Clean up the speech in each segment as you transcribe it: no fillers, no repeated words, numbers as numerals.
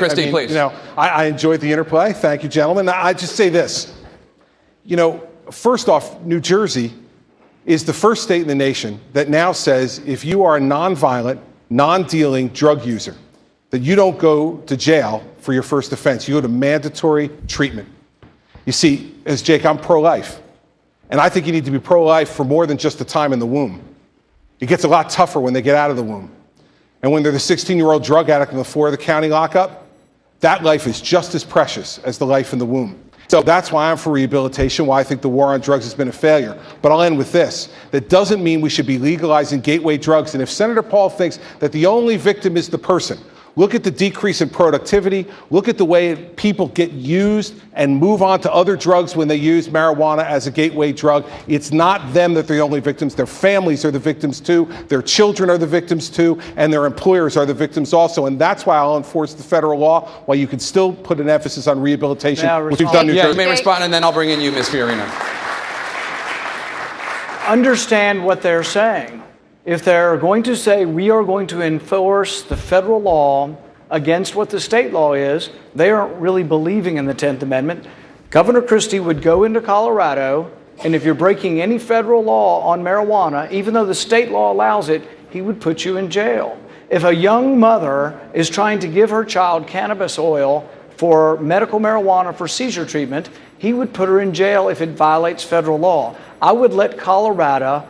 Right? Christie, please. I enjoyed the interplay. Thank you, gentlemen. I just say this. First off, New Jersey is the first state in the nation that now says if you are a nonviolent, non-dealing drug user, that you don't go to jail for your first offense. You go to mandatory treatment. You see, as Jake, I'm pro-life. And I think you need to be pro-life for more than just the time in the womb. It gets a lot tougher when they get out of the womb. And when they're the 16-year-old drug addict in the floor of the county lockup, that life is just as precious as the life in the womb. So that's why I'm for rehabilitation, why I think the war on drugs has been a failure. But I'll end with this. That doesn't mean we should be legalizing gateway drugs. And if Senator Paul thinks that the only victim is the person, look at the decrease in productivity. Look at the way people get used and move on to other drugs when they use marijuana as a gateway drug. It's not them that are the only victims. Their families are the victims too. Their children are the victims too. And their employers are the victims also. And that's why I'll enforce the federal law, while you can still put an emphasis on rehabilitation, which we've done in New Jersey. You may respond, and then I'll bring in you, Ms. Fiorina. Understand what they're saying. If they're going to say we are going to enforce the federal law against what the state law is, they aren't really believing in the 10th Amendment. Governor Christie would go into Colorado, and if you're breaking any federal law on marijuana, even though the state law allows it, he would put you in jail. If a young mother is trying to give her child cannabis oil for medical marijuana for seizure treatment, he would put her in jail if it violates federal law. I would let Colorado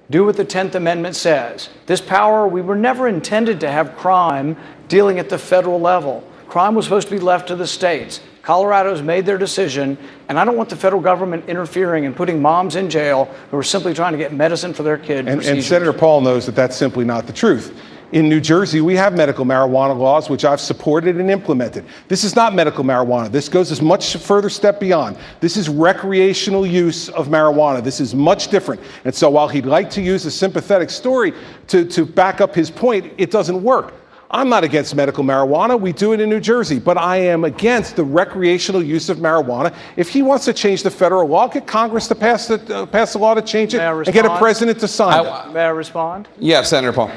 do what the 10th Amendment says. This power, we were never intended to have crime dealing at the federal level. Crime was supposed to be left to the states. Colorado's made their decision, and I don't want the federal government interfering and putting moms in jail who are simply trying to get medicine for their kid. And Senator Paul knows that that's simply not the truth. In New Jersey, we have medical marijuana laws, which I've supported and implemented. This is not medical marijuana. This goes a much further step beyond. This is recreational use of marijuana. This is much different. And so while he'd like to use a sympathetic story to back up his point, it doesn't work. I'm not against medical marijuana. We do it in New Jersey. But I am against the recreational use of marijuana. If he wants to change the federal law, get Congress to pass the law to change it and get a president to sign it. May I respond? Yes, Senator Paul.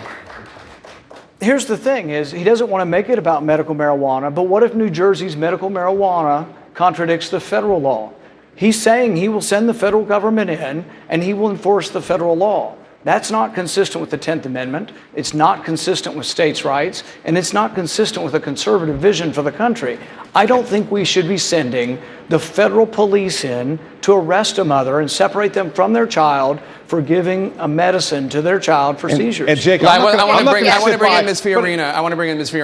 Here's the thing is, he doesn't want to make it about medical marijuana, but what if New Jersey's medical marijuana contradicts the federal law? He's saying he will send the federal government in and he will enforce the federal law. That's not consistent with the 10th Amendment. It's not consistent with states' rights, and it's not consistent with a conservative vision for the country. I don't think we should be sending the federal police in to arrest a mother and separate them from their child for giving a medicine to their child for seizures. And Jake, I want to bring in Ms. Fiorina.